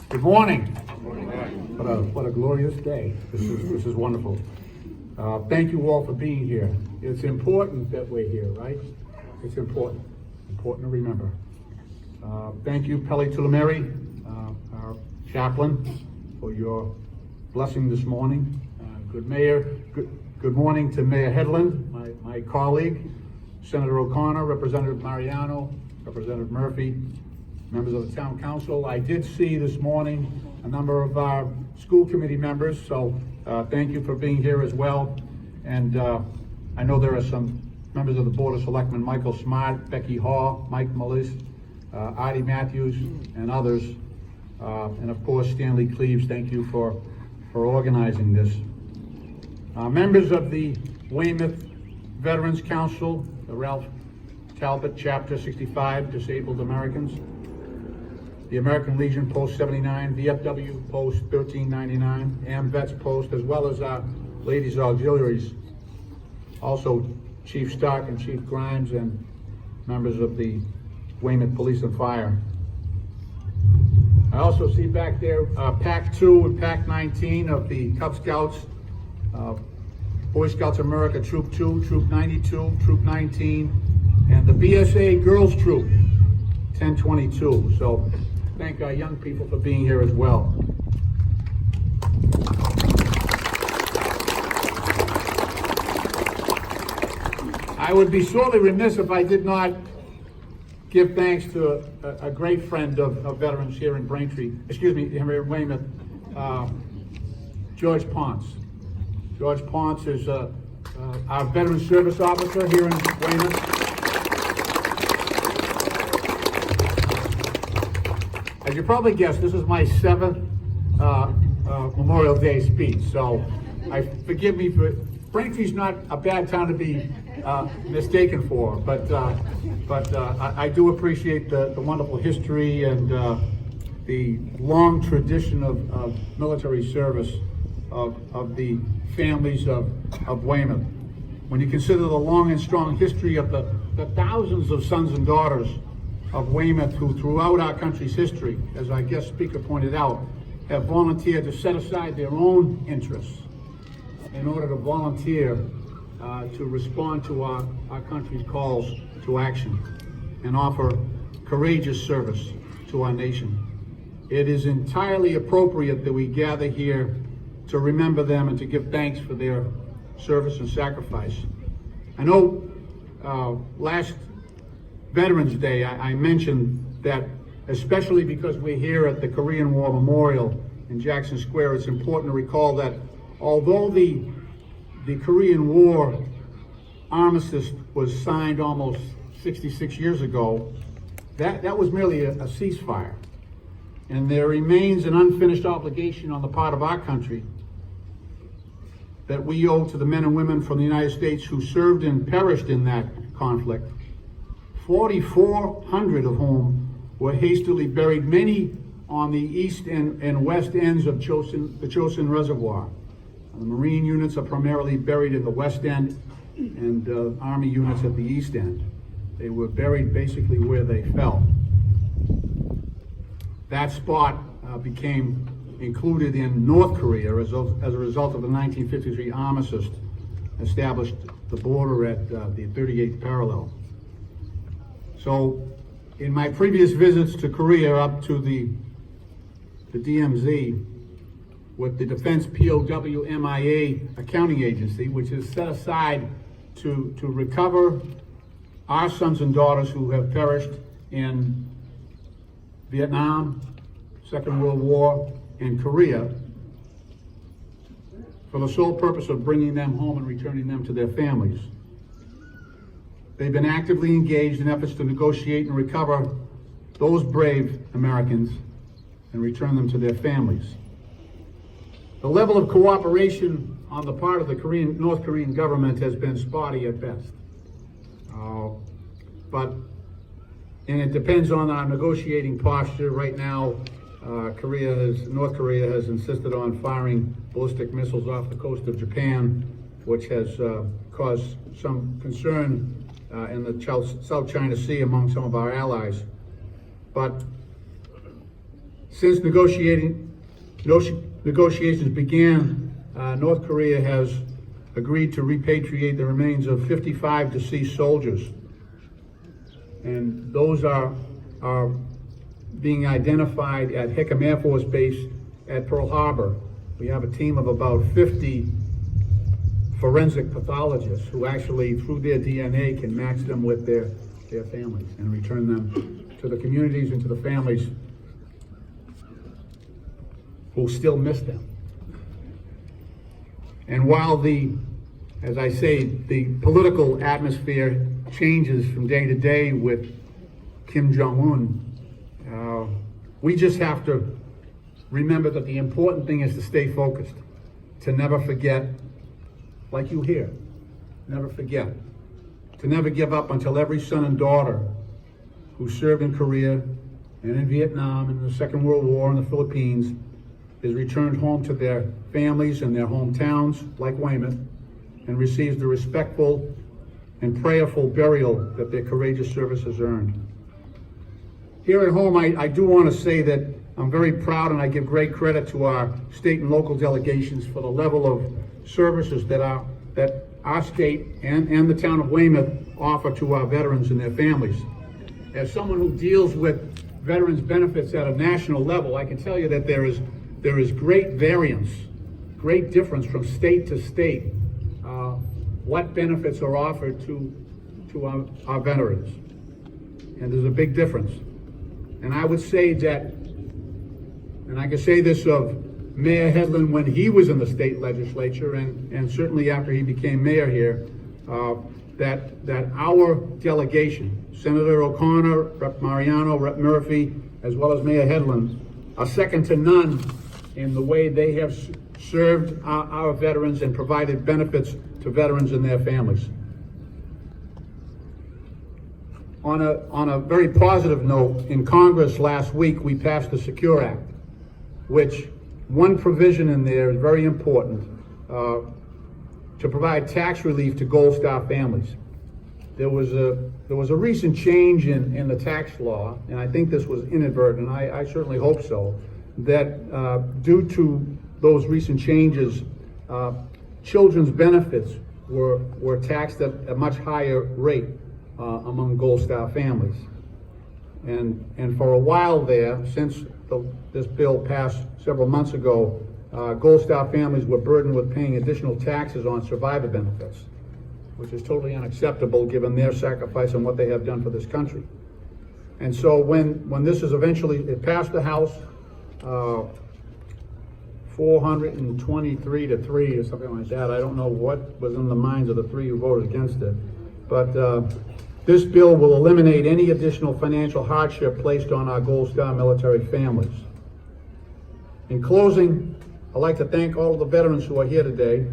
Good morning. What a glorious day. This is wonderful. Thank you all for being here. It's important that we're here, right? It's important to remember. Thank you, Pelly Tulameri, our chaplain, for your blessing this morning. Good morning to Mayor Headland, my colleague, Senator O'Connor, Representative Mariano, Representative Murphy, members of the Town Council. I did see this morning a number of our school committee members, so thank you for being here as well. And I know there are some members of the Board of Selectmen, Michael Smart, Becky Hall, Mike Mellis, Artie Matthews, and others. And of course, Stanley Cleaves, thank you for organizing this. Members of the Weymouth Veterans Council, the Ralph Talbot Chapter 65, Disabled Americans, the American Legion Post 79, VFW Post 1399, AMVETS Post, as well as our Ladies Auxiliaries, also Chief Stark and Chief Grimes, and members of the Weymouth Police and Fire. I also see back there Pack 2 and Pack 19 of the Cub Scouts, Boy Scouts of America Troop 2, Troop 92, Troop 19, and the BSA Girls Troop 1022. So thank our young people for being here as well. I would be sorely remiss if I did not give thanks to a great friend of veterans here in Braintree, here in Weymouth, George Ponce. George Ponce is our Veteran Service Officer here in Weymouth. As you probably guessed, this is my 7th Memorial Day speech, so forgive me for, Braintree's not a bad town to be mistaken for, but I do appreciate the wonderful history and the long tradition of military service of the families of Weymouth. When you consider the long and strong history of the thousands of sons and daughters of Weymouth who throughout our country's history, as our guest speaker pointed out, have volunteered to set aside their own interests in order to volunteer to respond to our country's calls to action and offer courageous service to our nation. It is entirely appropriate that we gather here to remember them and to give thanks for their service and sacrifice. I know last Veterans Day I mentioned that, especially because we're here at the Korean War Memorial in Jackson Square, it's important to recall that although the Korean War armistice was signed almost 66 years ago, that was merely a ceasefire. And there remains an unfinished obligation on the part of our country that we owe to the men and women from the United States who served and perished in that conflict, 4,400 of whom were hastily buried, many on the east and west ends of the Chosin Reservoir. The Marine units are primarily buried in the west end, and Army units at the east end. They were buried basically where they fell. That spot became included in North Korea as a result of the 1953 armistice established the border at the 38th parallel. So in my previous visits to Korea up to the DMZ, with the Defense POW MIA accounting agency, which is set aside to recover our sons and daughters who have perished in Vietnam, Second World War, and Korea, for the sole purpose of bringing them home and returning them to their families. They've been actively engaged in efforts to negotiate and recover those brave Americans and return them to their families. The level of cooperation on the part of the North Korean government has been spotty at best. And it depends on our negotiating posture. Right now, North Korea has insisted on firing ballistic missiles off the coast of Japan, which has caused some concern in the South China Sea among some of our allies. But Since negotiations began, North Korea has agreed to repatriate the remains of 55 deceased soldiers. And those are being identified at Hickam Air Force Base at Pearl Harbor. We have a team of about 50 forensic pathologists who actually, through their DNA, can match them with their families and return them to the communities and to the families who still miss them. And while as I say, the political atmosphere changes from day to day with Kim Jong-un, we just have to remember that the important thing is to stay focused, to never forget, like you hear, never forget, to never give up until every son and daughter who served in Korea and in Vietnam and in the Second World War in the Philippines is returned home to their families and their hometowns, like Weymouth, and receives the respectful and prayerful burial that their courageous service has earned. Here at home, I do want to say that I'm very proud, and I give great credit to our state and local delegations for the level of services that our state and the town of Weymouth offer to our veterans and their families. As someone who deals with veterans benefits at a national level, I can tell you that there is great variance, great difference from state to state, what benefits are offered to our veterans. And there's a big difference. And I would say that, and I can say this of Mayor Hedlund when he was in the state legislature, and certainly after he became mayor here, that our delegation, Senator O'Connor, Rep. Mariano, Rep. Murphy, as well as Mayor Hedlund, are second to none in the way they have served our veterans and provided benefits to veterans and their families. On a very positive note, in Congress last week, we passed the Secure Act, which one provision in there is very important, to provide tax relief to Gold Star families. There was a recent change in the tax law, and I think this was inadvertent, I certainly hope so, that due to those recent changes, children's benefits were taxed at a much higher rate among Gold Star families. And for a while there, since this bill passed several months ago, Gold Star families were burdened with paying additional taxes on survivor benefits, which is totally unacceptable given their sacrifice and what they have done for this country. And so when this is eventually, it passed the House, 423 to 3 or something like that. I don't know what was in the minds of the three who voted against it. But this bill will eliminate any additional financial hardship placed on our Gold Star military families. In closing, I'd like to thank all of the veterans who are here today